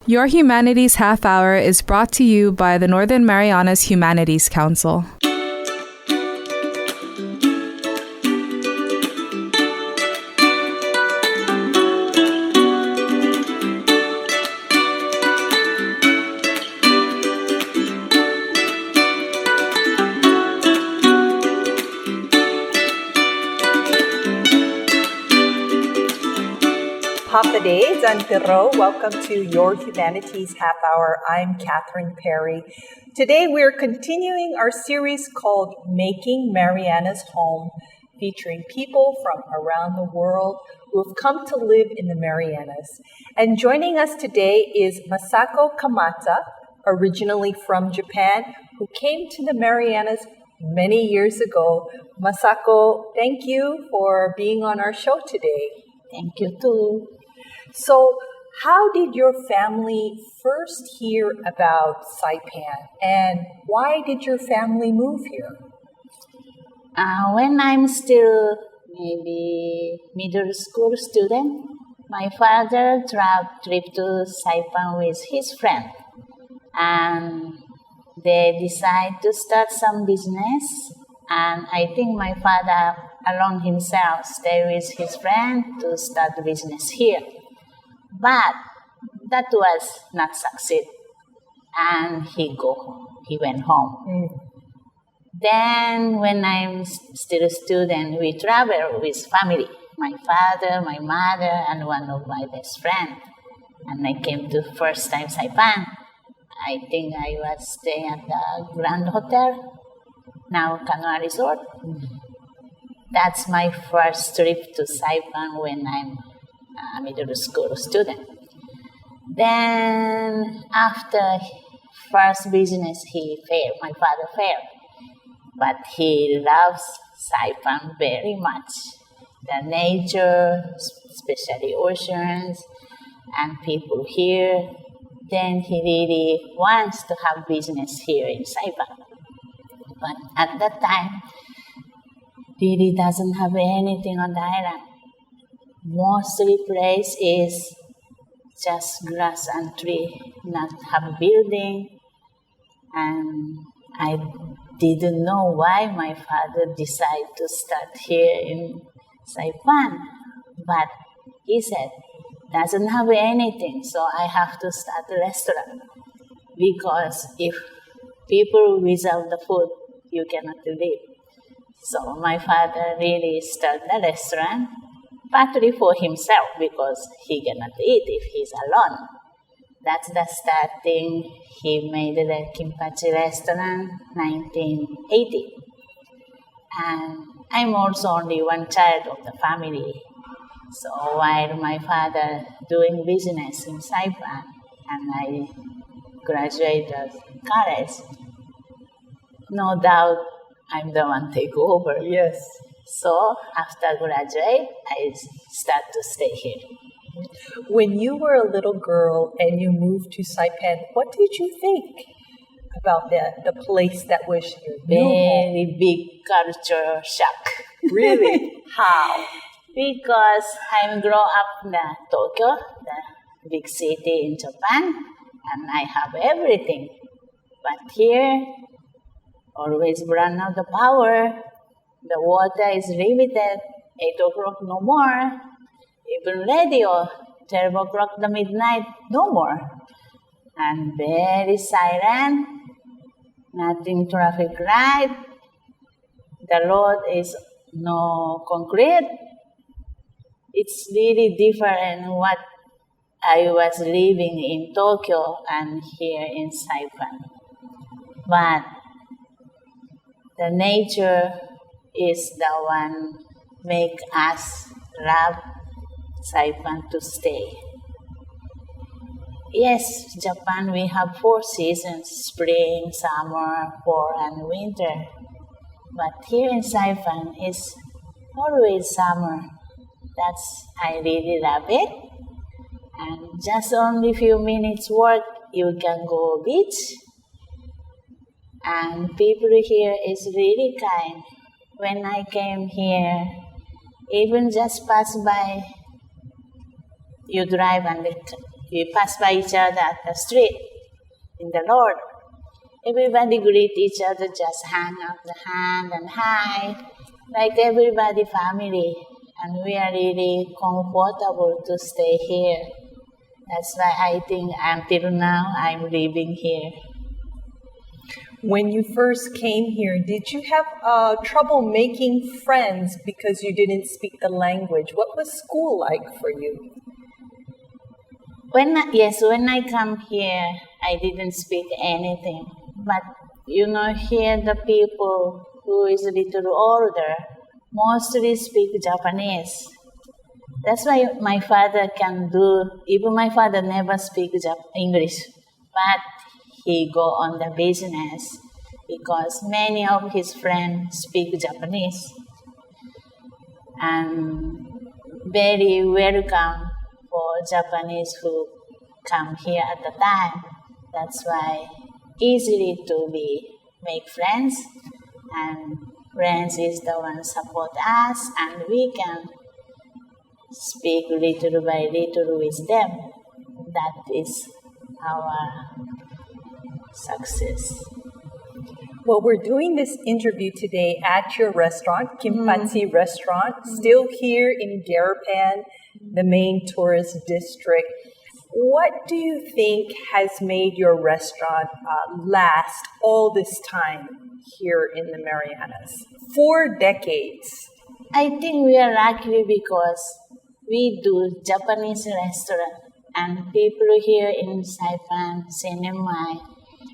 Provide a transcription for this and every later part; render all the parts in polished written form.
Your Humanities Half Hour is brought to you by the Northern Marianas Humanities Council. Papa Day, Zanpiro. Welcome to Your Humanities Half Hour. I'm Catherine Perry. Today we're continuing our series called Making Marianas Home, featuring people from around the world who have come to live in the Marianas. And joining us today is Misako Kamata, originally from Japan, who came to the Marianas many years ago. Misako, thank you for being on our show today. Thank you too. So, how did your family first hear about Saipan, and why did your family move here? When I'm still maybe middle school student, my father trip to Saipan with his friend, and they decide to start some business. And I think my father alone himself stay with his friend to start the business here. But that was not succeed, and he went home. Then when I'm still a student, we travel with family, my father, my mother, and one of my best friends. And I came to first time Saipan. I think I was staying at the Grand Hotel, now Canoa Resort. That's my first trip to Saipan when I'm a middle school student. Then after first business, my father failed. But he loves Saipan very much. The nature, especially oceans, and people here. Then he really wants to have business here in Saipan. But at that time, really doesn't have anything on the island. Mostly place is just grass and tree, not have building. And I didn't know why my father decided to start here in Saipan. But he said, doesn't have anything, so I have to start a restaurant. Because if people without the food, you cannot live. So my father really started a restaurant, partly for himself because he cannot eat if he's alone. That's the starting. He made the Kimpachi restaurant 1980. And I'm also only one child of the family. So while my father doing business in Saipan and I graduated college, no doubt I'm the one take over. Yes. So after graduate, I start to stay here. When you were a little girl and you moved to Saipan, what did you think about the place that was your Very big culture shock. Really? How? Because I grew up in Tokyo, the big city in Japan, and I have everything. But here, always run out the power. The water is limited. 8 o'clock, no more. Even radio, 12 o'clock the midnight, no more. And very silent. Nothing traffic light. The road is no concrete. It's really different what I was living in Tokyo and here in Saipan. But the nature is the one make us love Saipan to stay. Yes, Japan, we have 4 seasons, spring, summer, fall, and winter. But here in Saipan, it's always summer. I really love it. And just only few minutes work, you can go beach. And people here is really kind. When I came here, even just pass by, you drive and we pass by each other at the street in the Lord. Everybody greet each other, just hang out the hand and hi, like everybody family. And we are really comfortable to stay here. That's why I think until now I'm living here. When you first came here, did you have trouble making friends because you didn't speak the language? What was school like for you? When I come here, I didn't speak anything. But here the people who is a little older mostly speak Japanese. That's why my father can do, even my father never speak English, but he go on the business because many of his friends speak Japanese. And very welcome for Japanese who come here at the time. That's why easily to make friends, and friends is the one support us, and we can speak little by little with them. That is our success. Well, we're doing this interview today at your restaurant, Kimpatsi Restaurant, still here in Garapan, the main tourist district. What do you think has made your restaurant last all this time here in the Marianas? 4 decades. I think we are lucky because we do Japanese restaurant, and people here in Saipan, Sinamai,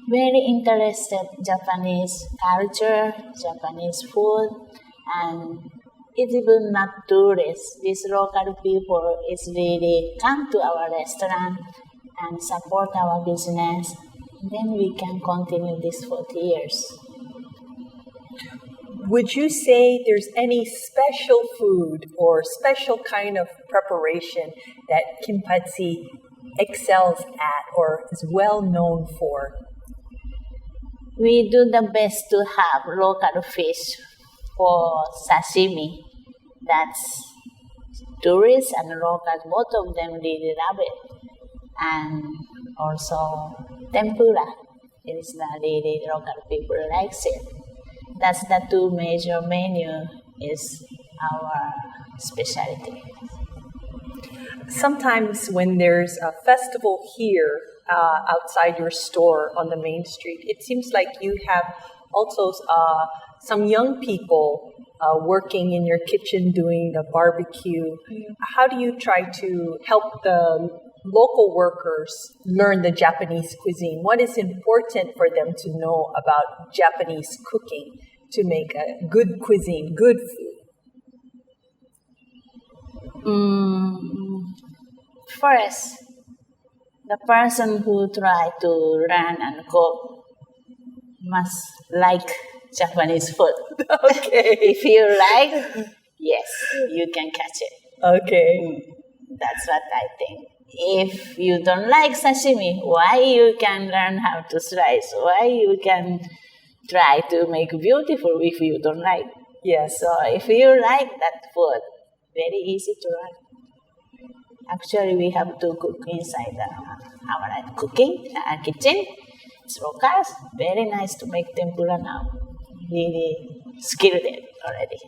very interested Japanese culture, Japanese food, and it's even not tourists. These local people is really come to our restaurant and support our business. Then we can continue this 40 years. Would you say there's any special food or special kind of preparation that Kimpatsi excels at or is well known for? We do the best to have local fish for sashimi. That's tourists and locals, both of them really love it. And also tempura is the really local people likes it. That's the 2 major menu is our specialty. Sometimes when there's a festival here outside your store on the main street, it seems like you have also some young people working in your kitchen doing the barbecue. How do you try to help the local workers learn the Japanese cuisine? What is important for them to know about Japanese cooking to make a good cuisine, good food? First, the person who try to learn and cook must like Japanese food. Okay. If you like, yes, you can catch it. Okay. That's what I think. If you don't like sashimi, why you can learn how to slice? Why you can try to make beautiful if you don't like? Yes. So if you like that food, very easy to learn. Actually, we have to cook inside our cooking kitchen. It's locals. Very nice to make tempura now. Really skilled it already.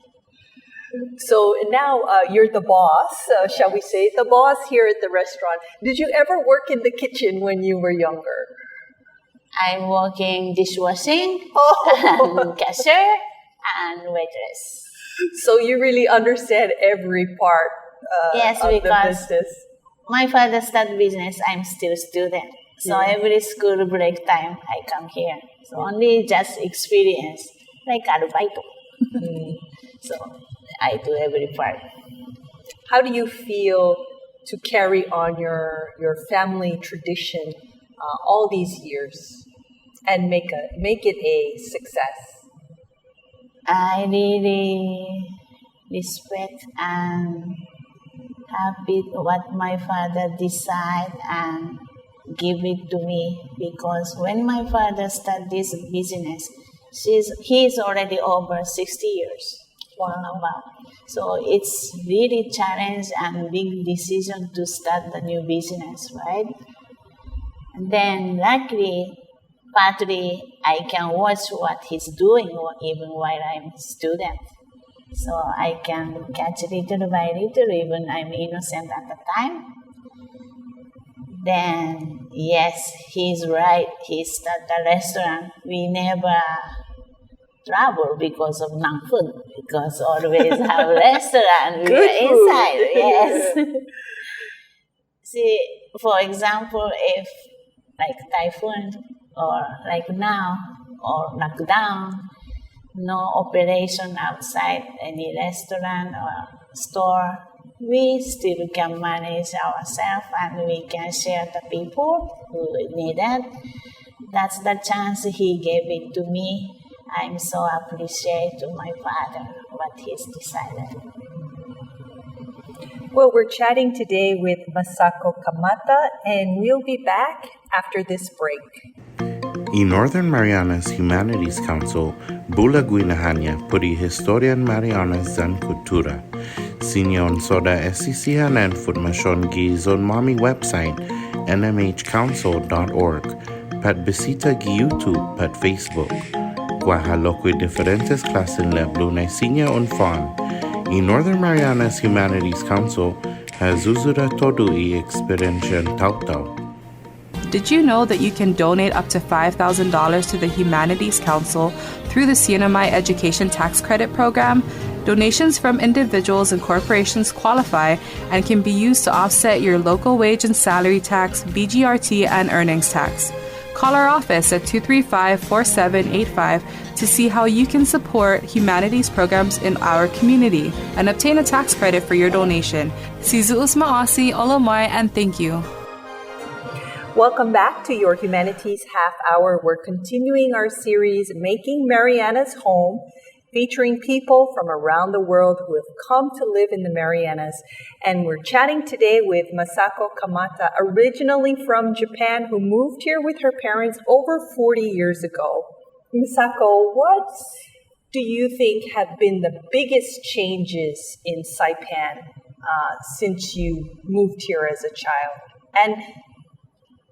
So now you're the boss, shall we say, the boss here at the restaurant. Did you ever work in the kitchen when you were younger? I'm working dishwashing, and cashier, and waitress. So you really understand every part Yes, of the because business. my father started business, I'm still student. So every school break time, I come here. So only just experience, like arubaito. So I do every part. How do you feel to carry on your family tradition all these years and make it a success? I really respect and happy what my father decide and give it to me, because when my father started this business, he's already over 60 years. Wow. So it's really challenge and big decision to start the new business, right? And then luckily, partly I can watch what he's doing even while I'm a student. So I can catch little by little, even I'm innocent at the time. Then, yes, he's right. He started the restaurant. We never trouble because of non-food, because always have restaurant. We Good are food. inside, yes. See, for example, if like typhoon or like now or lockdown, no operation outside any restaurant or store, we still can manage ourselves and we can share the people who need it. That's the chance he gave it to me. I'm so appreciative to my father what he's decided. Well, we're chatting today with Misako Kamata, and we'll be back after this break. I Northern Marianas Humanities Council bula guinahanya puri historian Marianas dan kultura. Sinyon soda esisihanan formasyon gi zon mami website nmhcouncil.org pat bisita gi YouTube pat Facebook. Guajalokwe diferentes klasen leblu na sinya un fan. I Northern Marianas Humanities Council has uzura todo I experiencian tautau. Did you know that you can donate up to $5,000 to the Humanities Council through the CNMI Education Tax Credit Program? Donations from individuals and corporations qualify and can be used to offset your local wage and salary tax, BGRT, and earnings tax. Call our office at 235-4785 to see how you can support humanities programs in our community and obtain a tax credit for your donation. Sizuus Maasi, Olomai, and thank you. Welcome back to your Humanities Half Hour. We're continuing our series, Making Marianas Home, featuring people from around the world who have come to live in the Marianas. And we're chatting today with Misako Kamata, originally from Japan, who moved here with her parents over 40 years ago. Misako, what do you think have been the biggest changes in Saipan since you moved here as a child? And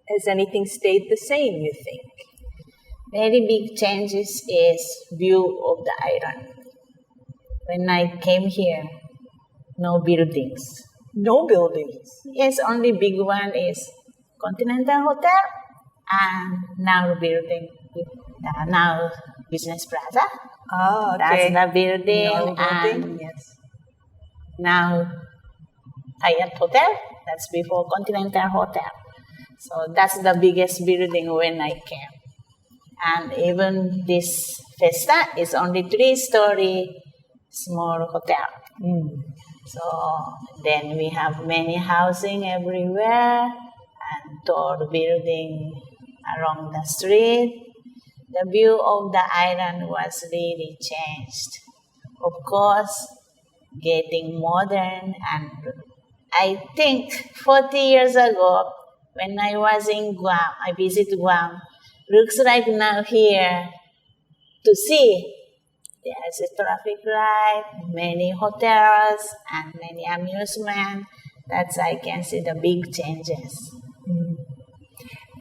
has anything stayed the same, you think? Very big changes is view of the island. When I came here, no buildings. No buildings. Yes, only big one is Continental Hotel and now building, now Business Plaza. Ah, That's okay. the building, No building, and yes. now Hyatt Hotel. That's before Continental Hotel. So that's the biggest building when I came. And even this Festa is only 3-story small hotel. So then we have many housing everywhere and tall building along the street. The view of the island was really changed. Of course, getting modern, and I think 40 years ago, when I was in Guam, I visited Guam. Looks like now here to see. There's a traffic light, many hotels, and many amusement. That's I can see the big changes.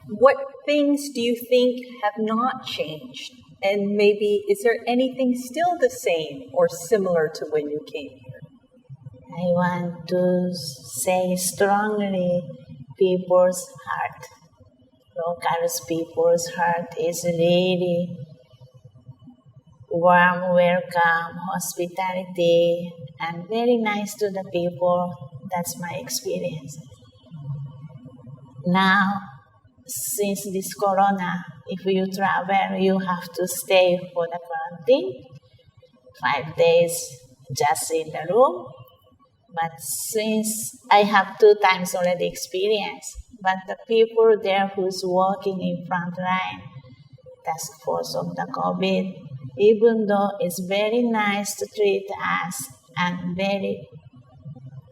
What things do you think have not changed? And maybe is there anything still the same or similar to when you came here? I want to say strongly people's heart. Local people's heart is really warm, welcome, hospitality, and very nice to the people. That's my experience. Now, since this corona, if you travel, you have to stay for the quarantine, 5 days just in the room. But since I have 2 times already experienced, but the people there who's working in front line, task force of the COVID, even though it's very nice to treat us and very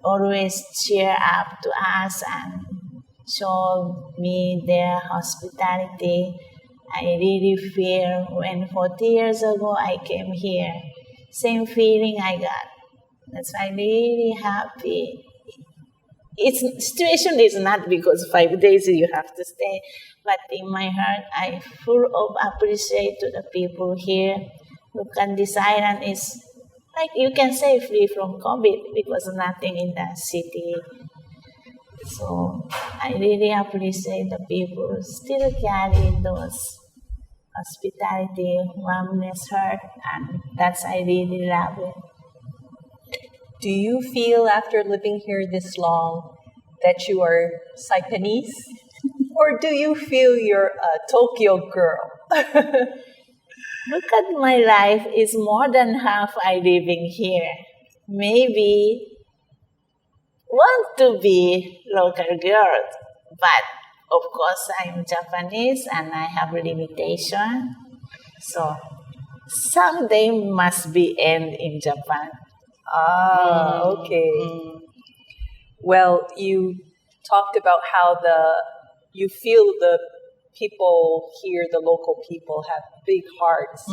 always cheer up to us and show me their hospitality, I really feel when 40 years ago I came here, same feeling I got. That's why I'm really happy. Its situation is not because 5 days you have to stay, but in my heart, I full of appreciate to the people here who can decide and is like you can say free from COVID because nothing in the city. So I really appreciate the people who still carry those hospitality, warmness, heart, and that's I really love it. Do you feel after living here this long that you are Saipanese? Or do you feel you're a Tokyo girl? Look at my life is more than half I living here. Maybe want to be local girl, but of course I'm Japanese and I have limitation. So someday must be end in Japan. Okay. Well, you talked about how you feel the people here, the local people, have big hearts.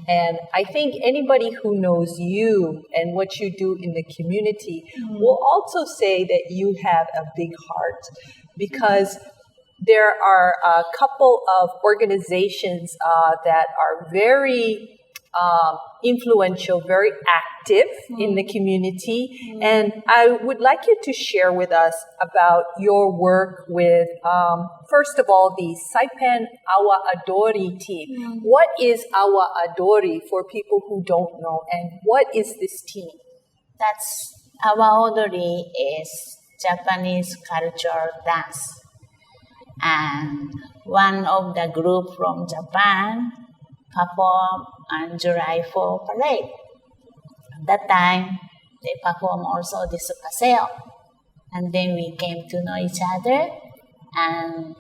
And I think anybody who knows you and what you do in the community will also say that you have a big heart, because there are a couple of organizations that are very influential, very active in the community. And I would like you to share with us about your work with, first of all, the Saipan Awa Adori team. What is Awa Adori for people who don't know, and what is this team? That's Awa Odori is Japanese cultural dance. And one of the group from Japan perform on July 4 parade. At that time, they perform also this paseo. And then we came to know each other, and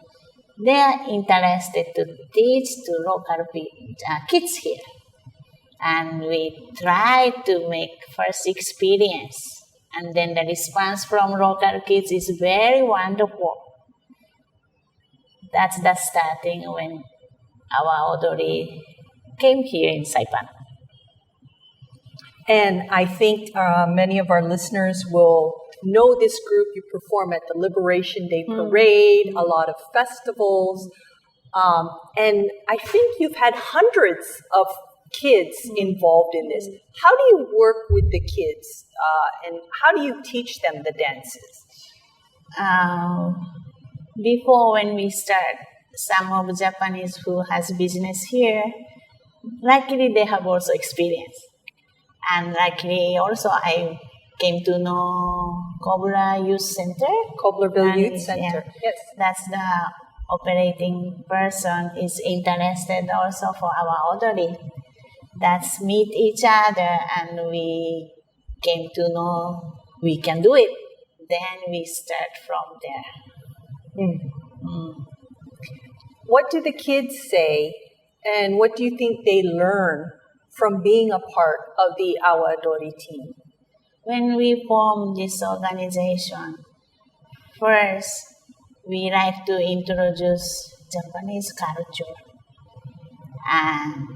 they are interested to teach to local kids here. And we try to make first experience. And then the response from local kids is very wonderful. That's the starting when our Odori came here in Saipan. And I think many of our listeners will know this group. You perform at the Liberation Day Parade, a lot of festivals. And I think you've had hundreds of kids involved in this. How do you work with the kids? And how do you teach them the dances? Before when we start, some of Japanese who has business here, luckily they have also experience. And luckily also I came to know Cobra Youth Center. Cobblerville Youth Center. Yes. That's the operating person is interested also for our Odori. That's meet each other and we came to know we can do it. Then we start from there. What do the kids say, and what do you think they learn from being a part of the Awa Adori team? When we formed this organization, first we like to introduce Japanese culture and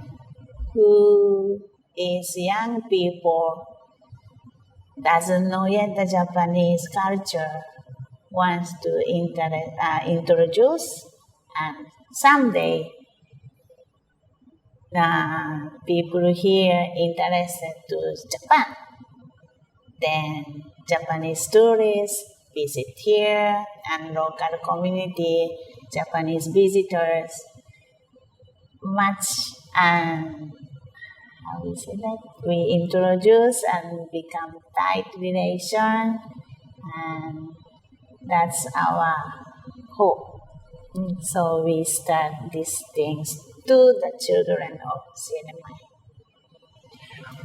who is young people doesn't know yet the Japanese culture wants to introduce, and someday the people here interested to Japan. Then Japanese tourists visit here and local community, Japanese visitors, much and how we say that? We introduce and become tight relation, and that's our hope. So we start these things to the children of CNMI.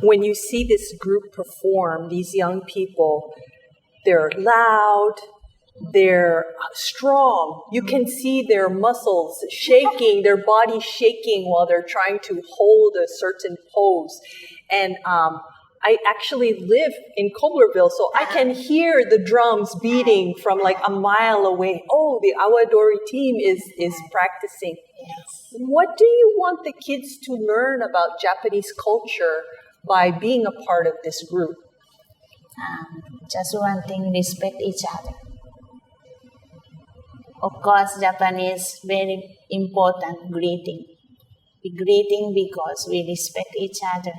When you see this group perform, these young people, they're loud, they're strong. You can see their muscles shaking, their body shaking while they're trying to hold a certain pose. And I actually live in Cobblerville, so I can hear the drums beating from like a mile away. Oh, the Awa Adori team is practicing. Yes. What do you want the kids to learn about Japanese culture by being a part of this group? Just one thing, respect each other. Of course, Japanese very important greeting. We greeting because we respect each other.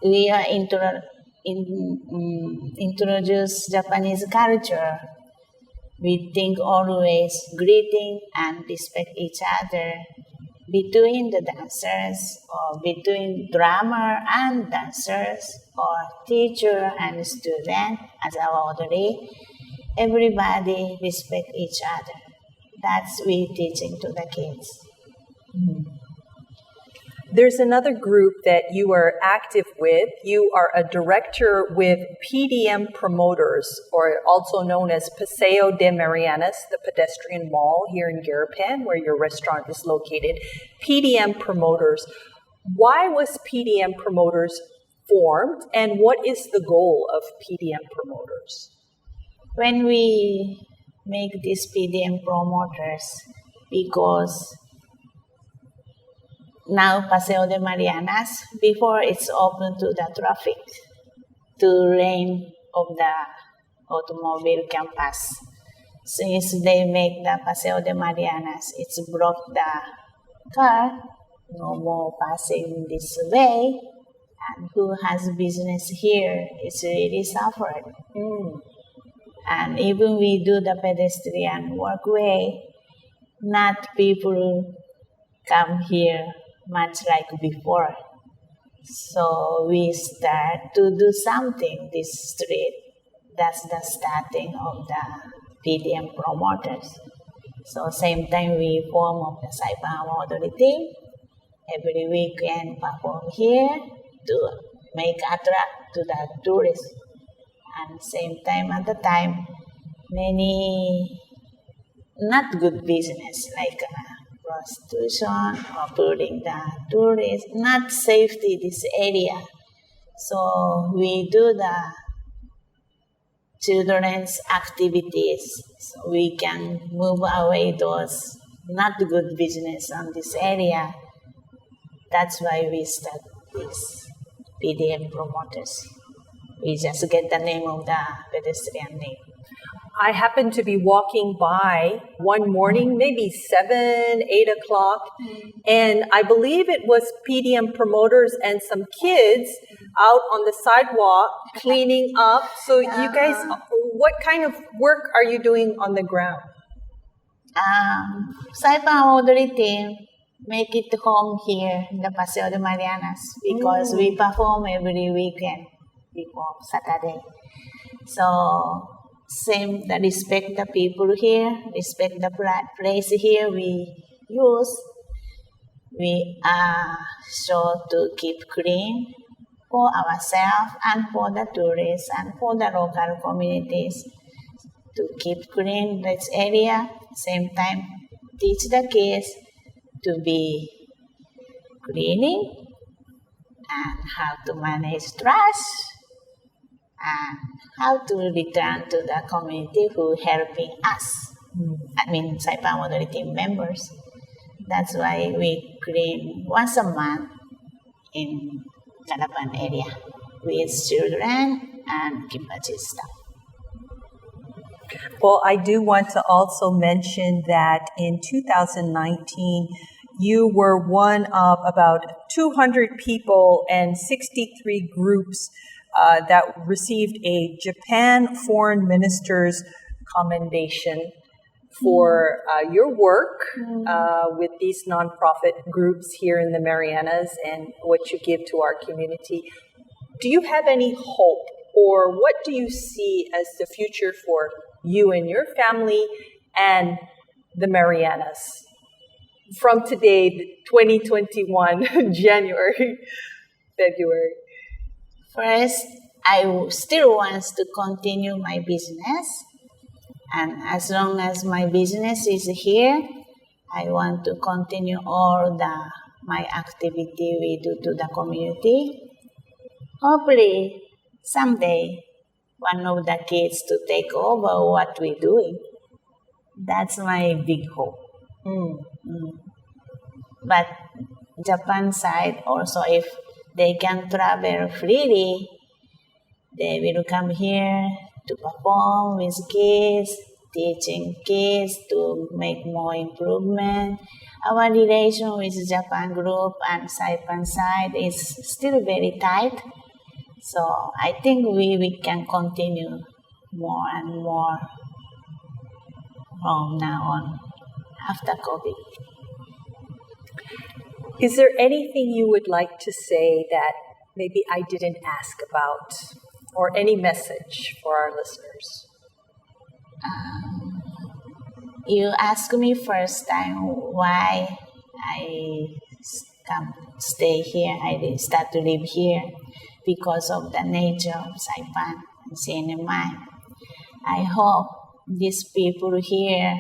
We are introduce Japanese culture. We think always greeting and respect each other between the dancers or between drummer and dancers or teacher and student as our orderly. Everybody respect each other. That's we teaching to the kids. There's another group that you are active with. You are a director with PDM Promoters, or also known as Paseo de Marianas, the pedestrian mall here in Garapan, where your restaurant is located. PDM Promoters. Why was PDM Promoters formed, and what is the goal of PDM Promoters? When we make these PDM Promoters, because now Paseo de Marianas, before it's open to the traffic, to lane of the automobile campus. Since they make the Paseo de Marianas, it's blocked the car, no more passing this way, and who has business here is really suffered. And even we do the pedestrian walkway, not people come here much like before. So we start to do something this street. That's the starting of the PDM Promoters. So same time we form of the Saipan Authority. Every weekend perform here to make attract to the tourists. And same time at the time, many not good business like prostitution or putting the tourists, not safety this area. So we do the children's activities so we can move away those not good business on this area. That's why we start this PDM Promoters. We just get the name of the pedestrian name. I happened to be walking by one morning, maybe 7, 8 o'clock, and I believe it was PDM Promoters and some kids out on the sidewalk cleaning up. So you guys, what kind of work are you doing on the ground? Saipan Authority make it home here in the Paseo de Marianas because we perform every weekend before Saturday. So same, the respect the people here, respect the place here we use. We are sure to keep clean for ourselves and for the tourists and for the local communities to keep clean this area. Same time, teach the kids to be cleaning and how to manage trash and how to return to the community who helping us. I mean, Saipan Authority members. That's why we clean once a month in Calapan area with children and Kimbachi staff. Well, I do want to also mention that in 2019, you were one of about 200 people and 63 groups that received a Japan Foreign Minister's commendation for your work with these nonprofit groups here in the Marianas and what you give to our community. Do you have any hope, or what do you see as the future for you and your family and the Marianas from today, 2021, January, February? First, I still want to continue my business. And as long as my business is here, I want to continue all my activity we do to the community. Hopefully, someday, one of the kids to take over what we're doing. That's my big hope. But Japan side also, if they can travel freely, they will come here to perform with kids, teaching kids to make more improvement. Our relation with Japan group and Saipan side is still very tight. So I think we can continue more and more from now on after COVID. Is there anything you would like to say that maybe I didn't ask about, or any message for our listeners? You asked me first time why I stay here. I didn't start to live here because of the nature of Saipan and CNMI. I hope these people here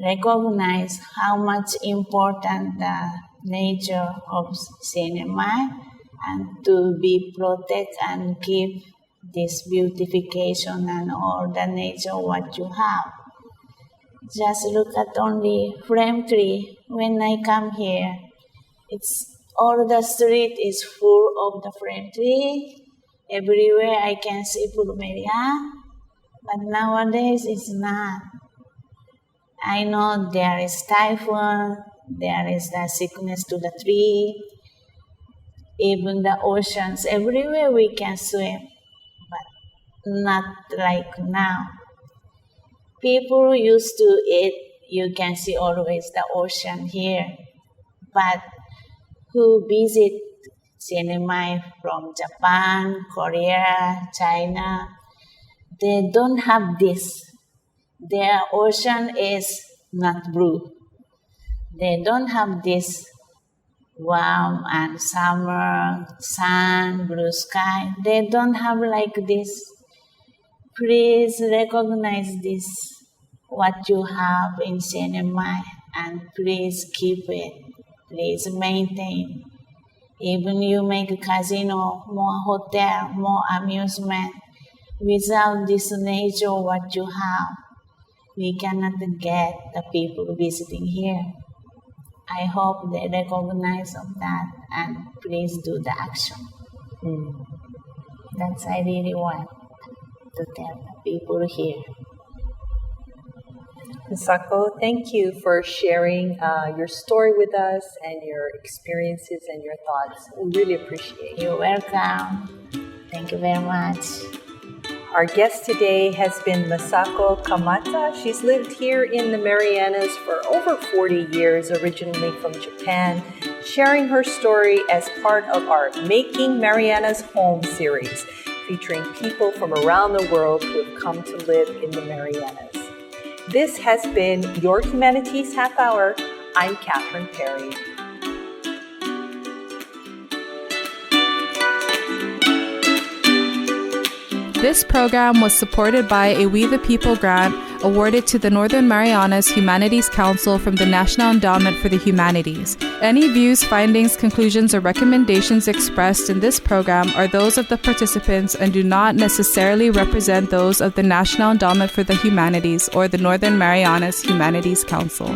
recognize how much important the nature of CNMI and to be protect and keep this beautification and all the nature what you have. Just look at only frame tree. When I come here, it's all the street is full of the frame tree. Everywhere I can see plumeria, but nowadays it's not. I know there is typhoon, there is the sickness to the tree, even the oceans, everywhere we can swim, but not like now. People used to it, you can see always the ocean here, but who visit CNMI from Japan, Korea, China, they don't have this. Their ocean is not blue. They don't have this warm and summer, sun, blue sky. They don't have like this. Please recognize this, what you have in CNMI, and please keep it. Please maintain. Even you make a casino, more hotel, more amusement. Without this nature, what you have, we cannot get the people visiting here. I hope they recognize of that and please do the action. That's I really want to tell the people here. Misako, thank you for sharing your story with us and your experiences and your thoughts. We really appreciate it. You're welcome. Thank you very much. Our guest today has been Misako Kamata. She's lived here in the Marianas for over 40 years, originally from Japan, sharing her story as part of our Making Marianas Home series, featuring people from around the world who have come to live in the Marianas. This has been Your Humanities Half Hour. I'm Catherine Perry. This program was supported by a We the People grant awarded to the Northern Marianas Humanities Council from the National Endowment for the Humanities. Any views, findings, conclusions, or recommendations expressed in this program are those of the participants and do not necessarily represent those of the National Endowment for the Humanities or the Northern Marianas Humanities Council.